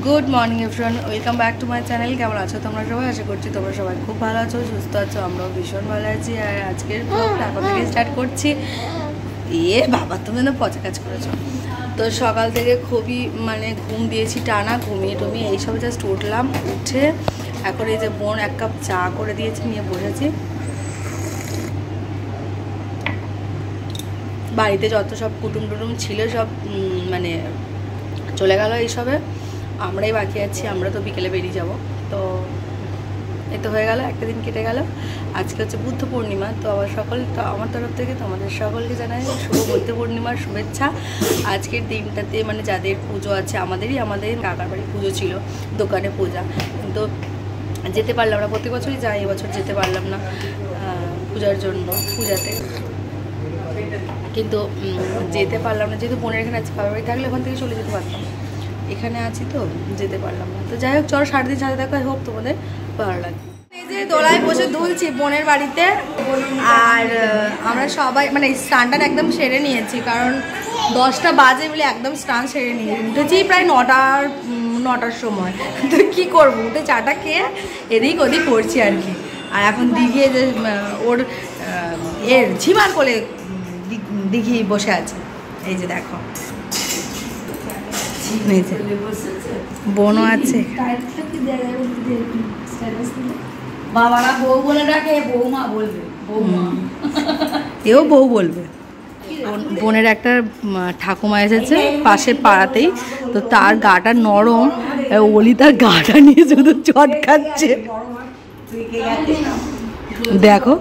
Good morning everyone, welcome back to my channel. কেমন আছো তোমরা সবাই? আশা করছি তোমরা সবাই খুব ভালো আছো, সুস্থ আছো। আমরাও ভীষণ ভালো আছি। আর আজকের ব্লগটা এখন থেকে স্টার্ট করছি। বাবা, তুমি না পচা কাজ করেছো। তো সকাল থেকে খুবই ঘুম দিয়েছি, টানা ঘুমিয়ে এইসব জাস্ট উঠলাম। উঠে এখন এই যে বোন 1 কাপ চা করে দিয়েছে, নিয়ে বসেছি। বাড়িতে যত সব কুটুম টুটুম ছিল সব চলে গেল এইসবে। আমরাই বাকি আছি, আমরা তো বিকেলে বেরিয়ে যাব। তো এই তো হয়ে গেল, একটা দিন কেটে গেল। আজকে হচ্ছে বুদ্ধ পূর্ণিমা। তো আমার তরফ থেকে তোমাদের সকলকে জানাই শুভ বুদ্ধ পূর্ণিমার শুভেচ্ছা। আজকের দিনটাতে যাদের পুজো আছে, আমাদের কাকার বাড়ি পুজো ছিল, দোকানে পূজা, কিন্তু যেতে পারলাম না। প্রতি বছরই যাই, এবছর যেতে পারলাম না পূজার জন্য, পূজাতে। কিন্তু যেতে পারলাম না, যেহেতু বোনের এখানে আছে। বাবার বাড়ি থাকলে ওখান থেকে চলে যেতে পারতাম, এখানে আছি তো যেতে পারলাম না। তো যাই হোক, চলো সারাদিন সাথে দেখা হোক, তোমাদের ভালো লাগে। এই যে দোলায় বসে দুলছি বোনের বাড়িতে। আর আমরা সবাই স্নান একদম সেরে নিয়েছি, কারণ 10টা বাজে বলে একদম স্নান সেরে নিয়ে উঠেছি প্রায় 9টার সময়। তো কী করবো, উঠে চাটা খেয়ে এদিক ওদিক করছি আর কি। আর এখন দিঘিয়ে যে ওর ঝিমার কোলে দিঘি বসে আছে। এই যে দেখো, বোনও আছে। বাবারা বউ বলে ডাকে, বৌমা বলবে, বৌমা। এও বউ বলবে। বোনের একটা ঠাকুমা এসেছে পাশের পাড়াতেই, তো তার গাটা নরম, ওলি তার গাটা নিয়ে শুধু চটকাচ্ছে। দেখো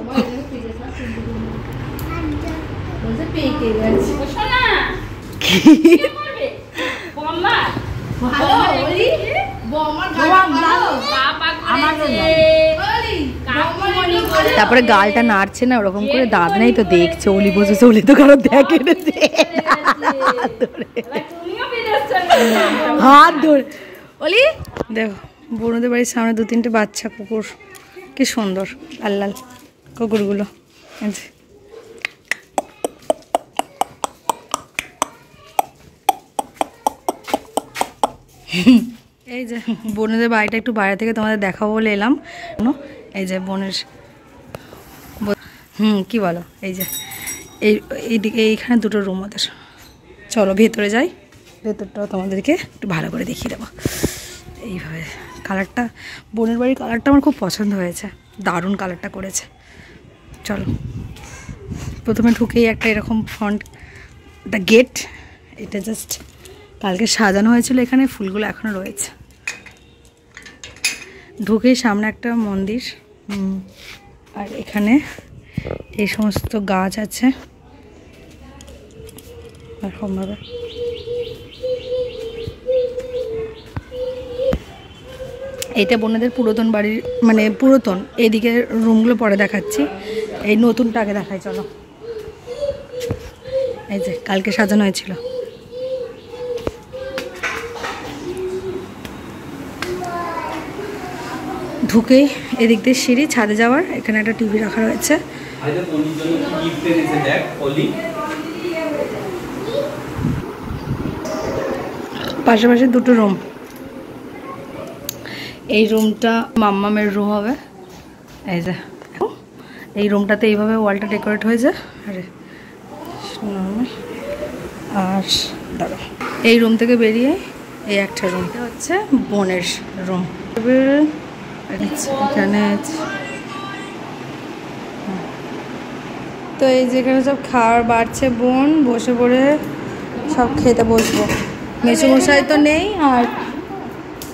তারপরে গালটা নাড়ছে না ওরকম করে, দাঁত নেই তো দেখছে। অলি বসেছে, অলি তো কারো দেখে হাত ধরে। অলি দেখো, বোনদের বাড়ির সামনে 2-3টে বাচ্চা কুকুর, কি সুন্দর লাল লাল কুকুরগুলো। এই যে বোনদের বাড়িটা একটু বাইরে থেকে তোমাদের দেখাবো বলে এলাম। এই যে বোনের কি বলো, এই যে এইদিকে এইখানে 2টো রুম ওদের। চলো ভেতরে যাই, ভেতরটাও তোমাদেরকে একটু ভালো করে দেখিয়ে দেবো। এইভাবে কালারটা, বোনের বাড়ির কালারটা আমার খুব পছন্দ হয়েছে, দারুণ কালারটা করেছে। চলো, প্রথমে ঢুকেই একটা এরকম ফ্রন্ট একটা গেট, এটা জাস্ট কালকে সাজানো হয়েছিল। এখানে ফুলগুলো এখনও রয়েছে। ঢুকেই সামনে একটা মন্দির, আর এখানে এই সমস্ত গাছ আছে এরকমভাবে। এইটা বোনেদের পুরাতন বাড়ির, পুরাতন। এইদিকে রুমগুলো পরে দেখাচ্ছি, এই নতুনটাকে দেখাই। চলো, এই যে কালকে সাজানো হয়েছিল। ঢুকেই এদিক দিয়ে সিঁড়ি ছাদে যাওয়ার, এখানে একটা টিভি রাখা রয়েছে। পাশাপাশি 2টো রুম। এই রুমটা মাম্মামের রুম হবে। এই যে এই রুমটাতে এইভাবে ওয়ালটা ডেকোরেট হয়েছে। আর দাঁড়ো, এই রুম থেকে বেরিয়ে এই একটা রুম হচ্ছে বোনের রুম। এখানে তো এই যেখানে সব খাবার বাড়ছে, বোন বসে পড়ে সব খেতে বসবো। মেসোমশাই তো নেই, আর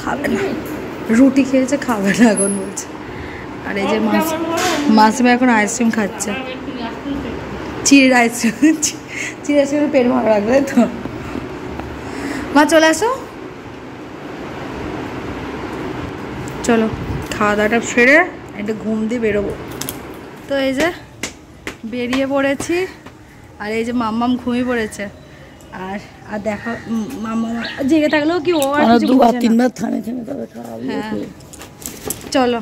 খাবে না, রুটি খেয়েছে, খাবে না এখন বলছে। আর এই যে মাসিমা এখন আইসক্রিম খাচ্ছে, চিড়ের আইসক্রিম। চিড়ের আইসক্রিম পেট ভালো লাগবে তো। মা চলে আসো, চলো খাওয়া দাওয়াটা সেরে একটু ঘুম দিয়ে বেরোবো। তো এই যে বেরিয়ে পড়েছি, আর এই যে মাম্মাম ঘুমিয়ে পড়েছে। আর দেখো, মাম্মা জেগে থাকলেও কি ও আর কিছু বোঝে না। হ্যাঁ চলো,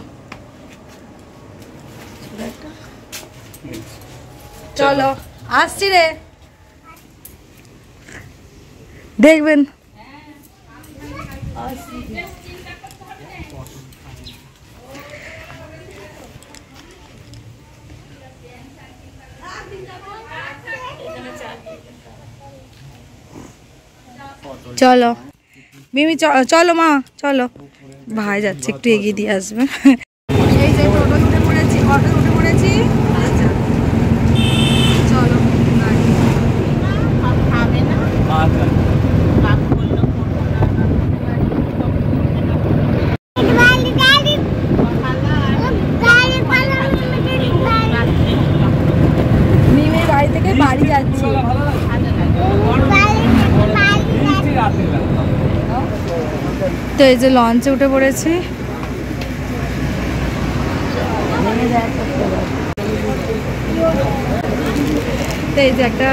চলো আসছি রে, দেখবেন চলো মিমি, চলো মা, চলো। ভাই যাচ্ছে, একটু এগিয়ে দিয়ে আসবে। এই যে টোটো উঠে পড়েছি, অটো উঠে পড়েছি। চলো মিমির বাড়ি থেকে বাড়ি যাচ্ছি। তো এই যে লঞ্চে উঠে পড়েছি। তো এই যে একটা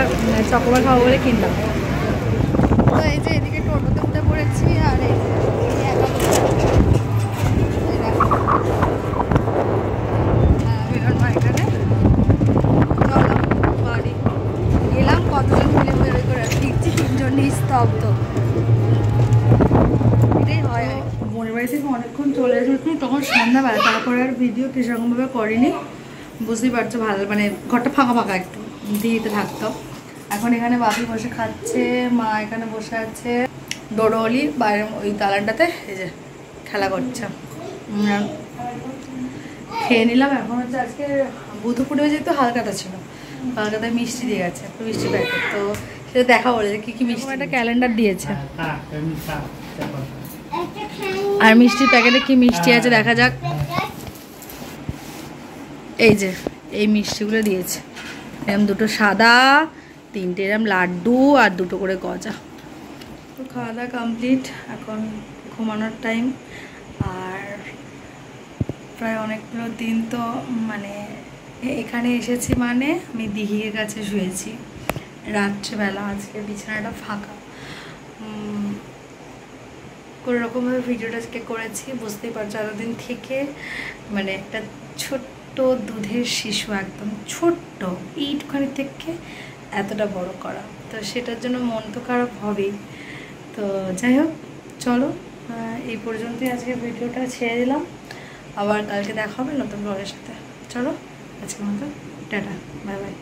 চকোবার খাবো বলে কিনলাম। তো এই যে এদিকে টোটোতে উঠে পড়েছি। আর এই যে এখানে বাড়ি গেলাম, কতজন মিলে বেরোয় করে দেখছি 3 জন নিস্তব্ধ। এটাই হয়। বোনের বাড়ি থেকে অনেকক্ষণ চলে এসেছি, তখন সন্ধ্যাবেলা। তারপরে আর ভিডিও সেরকমভাবে করিনি, বুঝতেই পারছো। ভালো মানে ঘরটা ফাঁকা ফাঁকা একটু দিতে থাকতো। এখন এখানে বাপি বসে খাচ্ছে, মা এখানে বসে আছে, ডোডোলি বাইরে ওই দালানটাতে এই যে খেলা করছে। খেয়ে নিলাম। এখন হচ্ছে আজকে বুধ পূর্ণিমা, যেহেতু হালকাটা ছিল, হালকাতায় মিষ্টি দিয়ে গেছে, একটা মিষ্টি প্যাকেট। তো সেটা দেখা বলেছে কী কী মিষ্টি, একটা ক্যালেন্ডার দিয়েছে। আর মিষ্টির প্যাকেটে কি মিষ্টি আছে দেখা যাক। এই যে এই মিষ্টিগুলো দিয়েছে, এরকম 2টো সাদা, 3টে এরকম লাড্ডু আর 2টো করে গজা। তো খাওয়া দাওয়া কমপ্লিট, এখন ঘুমানোর টাইম। আর প্রায় অনেকগুলো দিন তো মানে এখানে এসেছি, মানে আমি দিঘির কাছে শুয়েছি রাত্রেবেলা। আজকে বিছানাটা ফাঁকা, কোনো রকমভাবে ভিডিওটা আজকে করেছি। বুঝতেই পারছো এতদিন থেকে মানে একটা ছোট্ট দুধের শিশু, একদম ছোট্ট, এইটুখানি থেকে এতটা বড় করা, তো সেটার জন্য মন তো খারাপ হবেই। তো যাই হোক, চলো এই পর্যন্তই আজকে ভিডিওটা ছেড়ে দিলাম। আবার কালকে দেখা হবে নতুন ব্লগের সাথে। চলো আজকের মতো টাটা, বাই বাই।